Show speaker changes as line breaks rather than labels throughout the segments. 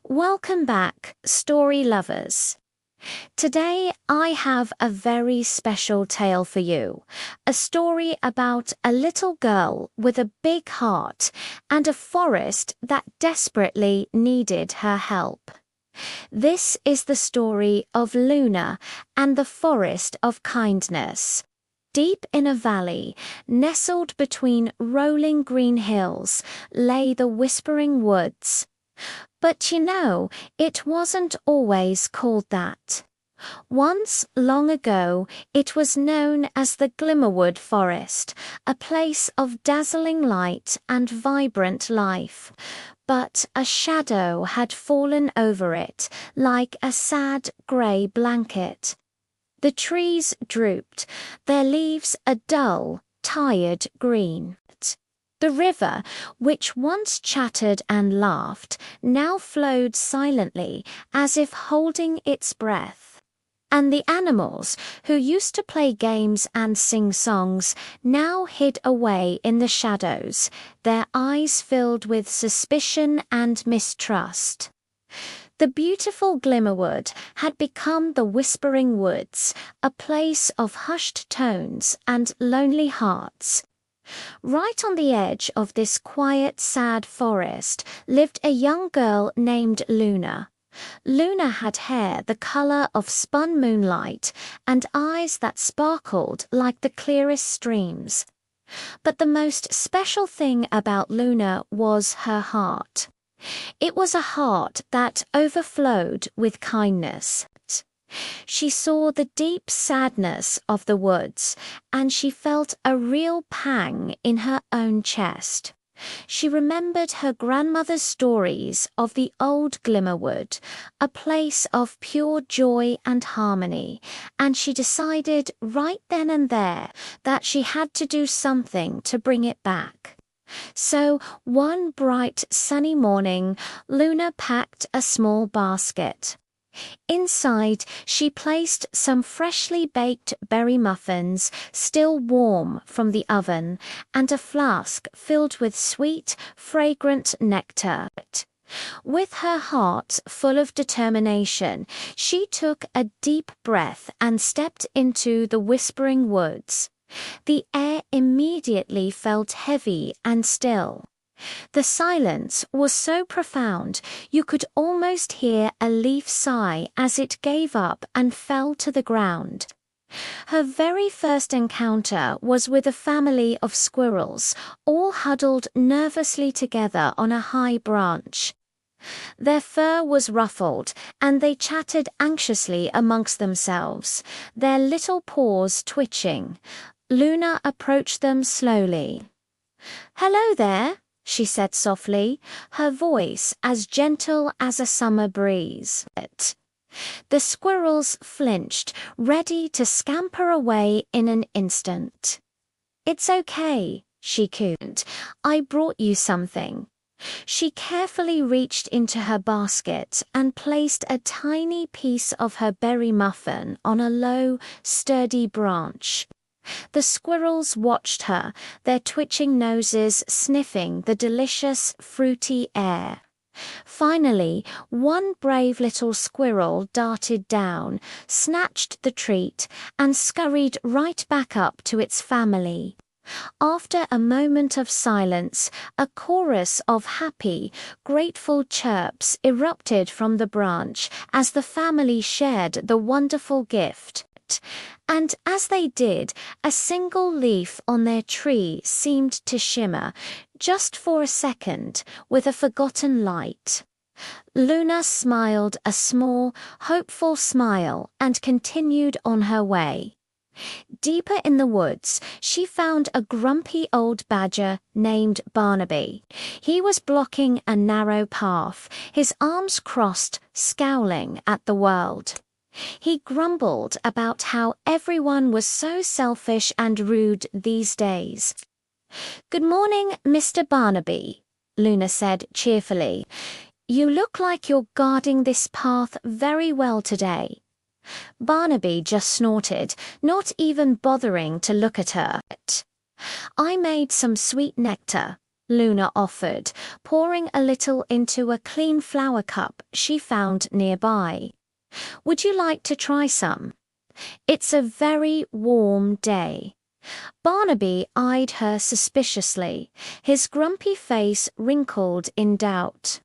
Welcome back, story lovers. Today I have a very special tale for you. A story about a little girl with a big heart and a forest that desperately needed her help. This is the story of Luna and the Forest of Kindness. Deep in a valley, nestled between rolling green hills, lay the Whispering Woods. But it wasn't always called that. Once, long ago, it was known as the Glimmerwood Forest, a place of dazzling light and vibrant life. But a shadow had fallen over it, like a sad grey blanket. The trees drooped, their leaves a dull, tired green. The river, which once chattered and laughed, now flowed silently, as if holding its breath. And the animals, who used to play games and sing songs, now hid away in the shadows, their eyes filled with suspicion and mistrust. The beautiful Glimmerwood had become the Whispering Woods, a place of hushed tones and lonely hearts. Right on the edge of this quiet, sad forest lived a young girl named Luna. Luna had hair the color of spun moonlight and eyes that sparkled like the clearest streams. But the most special thing about Luna was her heart. It was a heart that overflowed with kindness. She saw the deep sadness of the woods, and she felt a real pang in her own chest. She remembered her grandmother's stories of the old Glimmerwood, a place of pure joy and harmony, and she decided right then and there that she had to do something to bring it back. So, one bright sunny morning, Luna packed a small basket. Inside, she placed some freshly baked berry muffins, still warm from the oven, and a flask filled with sweet, fragrant nectar. With her heart full of determination, she took a deep breath and stepped into the Whispering Woods. The air immediately felt heavy and still. The silence was so profound you could almost hear a leaf sigh as it gave up and fell to the ground. Her very first encounter was with a family of squirrels, all huddled nervously together on a high branch. Their fur was ruffled, and they chattered anxiously amongst themselves, their little paws twitching. Luna approached them slowly. "Hello there," she said softly, her voice as gentle as a summer breeze. The squirrels flinched, ready to scamper away in an instant. "It's okay," she cooed. "I brought you something." She carefully reached into her basket and placed a tiny piece of her berry muffin on a low, sturdy branch. The squirrels watched her, their twitching noses sniffing the delicious, fruity air. Finally, one brave little squirrel darted down, snatched the treat, and scurried right back up to its family. After a moment of silence, a chorus of happy, grateful chirps erupted from the branch as the family shared the wonderful gift. And as they did, a single leaf on their tree seemed to shimmer, just for a second, with a forgotten light. Luna smiled a small, hopeful smile and continued on her way. Deeper in the woods, she found a grumpy old badger named Barnaby. He was blocking a narrow path, his arms crossed, scowling at the world. He grumbled about how everyone was so selfish and rude these days. "Good morning, Mr. Barnaby," Luna said cheerfully. "You look like you're guarding this path very well today." Barnaby just snorted, not even bothering to look at her. "I made some sweet nectar," Luna offered, pouring a little into a clean flower cup she found nearby. Would you like to try some? It's a very warm day. Barnaby eyed her suspiciously, his grumpy face wrinkled in doubt.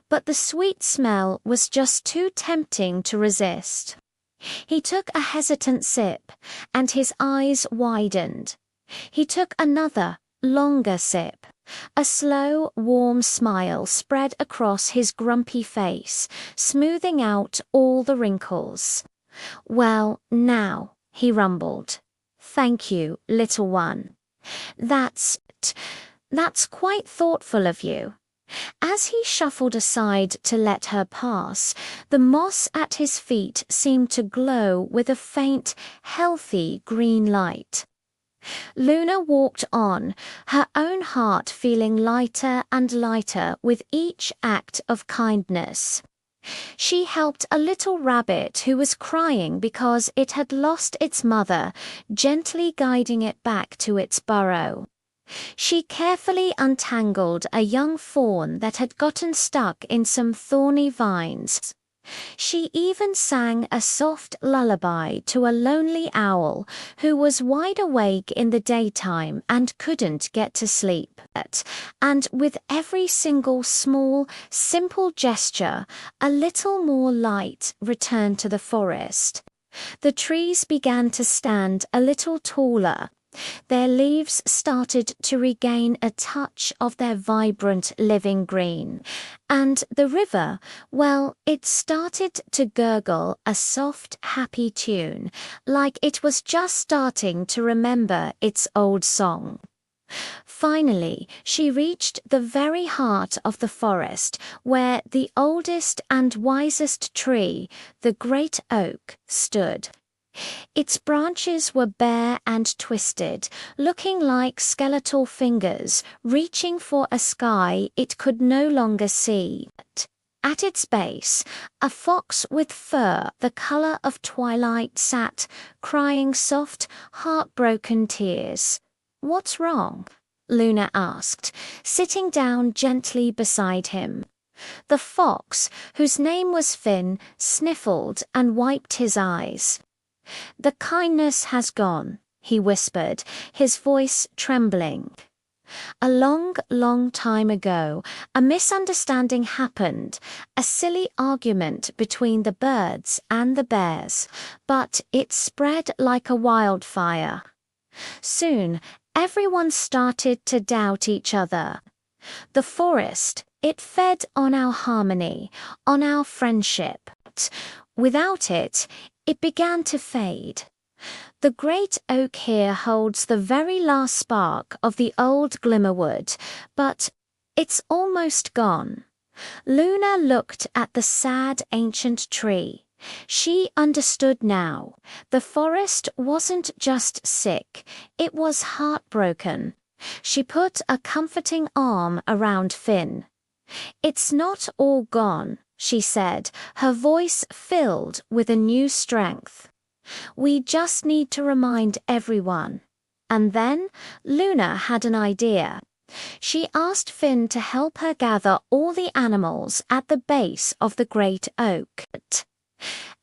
But the sweet smell was just too tempting to resist. He took a hesitant sip, and his eyes widened. He took another, longer sip. A slow, warm smile spread across his grumpy face, smoothing out all the wrinkles. "Well, now," he rumbled. "Thank you, little one. That's quite thoughtful of you." As he shuffled aside to let her pass, the moss at his feet seemed to glow with a faint, healthy green light. Luna walked on, her own heart feeling lighter and lighter with each act of kindness. She helped a little rabbit who was crying because it had lost its mother, gently guiding it back to its burrow. She carefully untangled a young fawn that had gotten stuck in some thorny vines. She even sang a soft lullaby to a lonely owl who was wide awake in the daytime and couldn't get to sleep. And with every single small, simple gesture, a little more light returned to the forest. The trees began to stand a little taller. Their leaves started to regain a touch of their vibrant living green, and the river, well, it started to gurgle a soft, happy tune, like it was just starting to remember its old song. Finally, she reached the very heart of the forest, where the oldest and wisest tree, the great oak, stood. Its branches were bare and twisted, looking like skeletal fingers reaching for a sky it could no longer see. At its base, a fox with fur the color of twilight sat, crying soft, heartbroken tears. "What's wrong?" Luna asked, sitting down gently beside him. The fox, whose name was Finn, sniffled and wiped his eyes. "The kindness has gone," he whispered, his voice trembling. "A long, long time ago, a misunderstanding happened, a silly argument between the birds and the bears, but it spread like a wildfire. Soon, everyone started to doubt each other. The forest, it fed on our harmony, on our friendship. Without it, it began to fade. The great oak here holds the very last spark of the old glimmerwood, but it's almost gone." Luna looked at the sad ancient tree. She understood now. The forest wasn't just sick, it was heartbroken. She put a comforting arm around Finn. "It's not all gone," she said, her voice filled with a new strength. "We just need to remind everyone." And then Luna had an idea. She asked Finn to help her gather all the animals at the base of the great oak.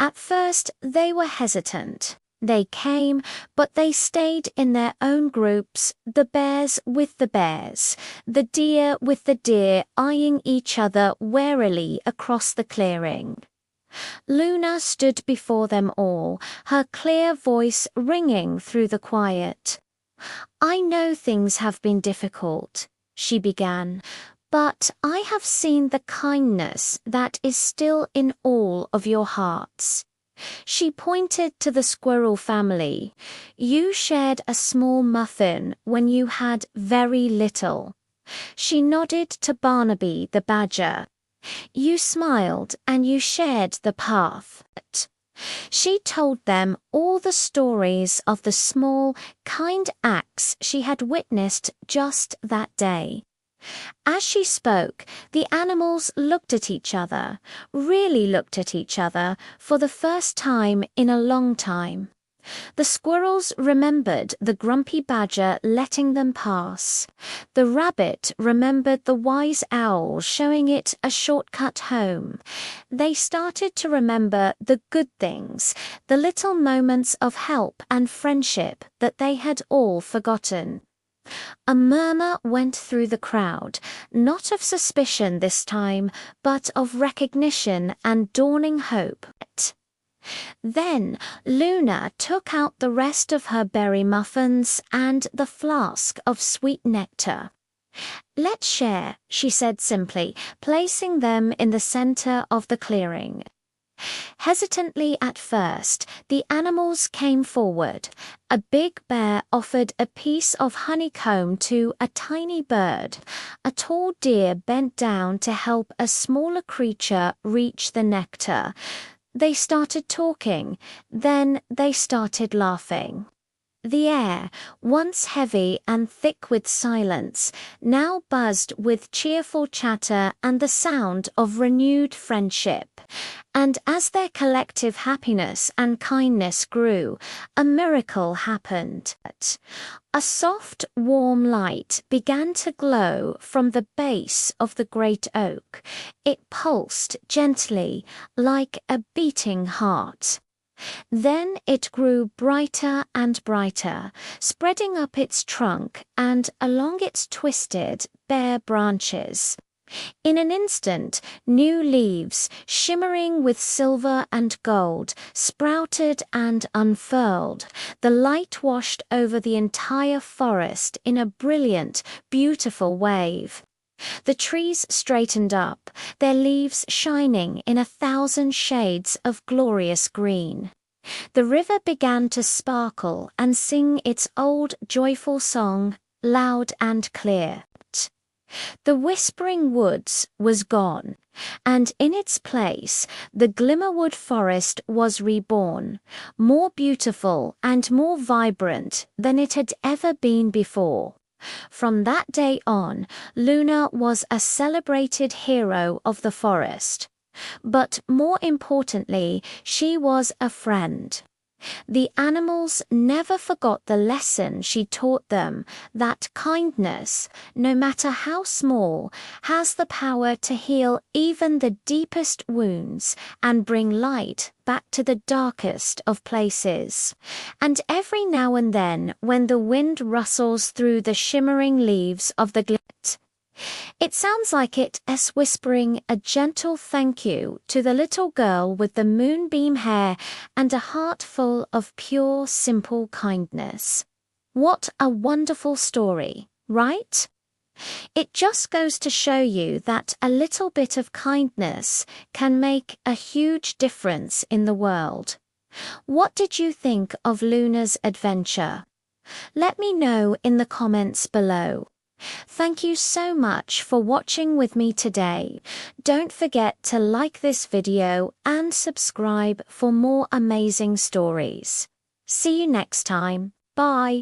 At first, they were hesitant. They came, but they stayed in their own groups, the bears with the bears, the deer with the deer eyeing each other warily across the clearing. Luna stood before them all, her clear voice ringing through the quiet. "I know things have been difficult," she began, "but I have seen the kindness that is still in all of your hearts." She pointed to the squirrel family. "You shared a small muffin when you had very little." She nodded to Barnaby the badger. "You smiled and you shared the path." She told them all the stories of the small, kind acts she had witnessed just that day. As she spoke, the animals looked at each other, really looked at each other, for the first time in a long time. The squirrels remembered the grumpy badger letting them pass. The rabbit remembered the wise owl showing it a shortcut home. They started to remember the good things, the little moments of help and friendship that they had all forgotten. A murmur went through the crowd, not of suspicion this time, but of recognition and dawning hope. Then Luna took out the rest of her berry muffins and the flask of sweet nectar. "Let's share," she said simply, placing them in the center of the clearing. Hesitantly at first, the animals came forward. A big bear offered a piece of honeycomb to a tiny bird. A tall deer bent down to help a smaller creature reach the nectar. They started talking, then they started laughing. The air, once heavy and thick with silence, now buzzed with cheerful chatter and the sound of renewed friendship. And as their collective happiness and kindness grew, a miracle happened. A soft, warm light began to glow from the base of the great oak. It pulsed gently, like a beating heart. Then it grew brighter and brighter, spreading up its trunk and along its twisted, bare branches. In an instant, new leaves, shimmering with silver and gold, sprouted and unfurled. The light washed over the entire forest in a brilliant, beautiful wave. The trees straightened up, their leaves shining in 1,000 shades of glorious green. The river began to sparkle and sing its old joyful song, loud and clear. The whispering woods was gone, and in its place the Glimmerwood forest was reborn, more beautiful and more vibrant than it had ever been before. From that day on, Luna was a celebrated hero of the forest. But more importantly, she was a friend. The animals never forgot the lesson she taught them, that kindness, no matter how small, has the power to heal even the deepest wounds and bring light back to the darkest of places. And every now and then, when the wind rustles through the shimmering leaves of the it sounds like it's whispering a gentle thank you to the little girl with the moonbeam hair and a heart full of pure, simple kindness. What a wonderful story, right? It just goes to show you that a little bit of kindness can make a huge difference in the world. What did you think of Luna's adventure? Let me know in the comments below. Thank you so much for watching with me today. Don't forget to like this video and subscribe for more amazing stories. See you next time. Bye.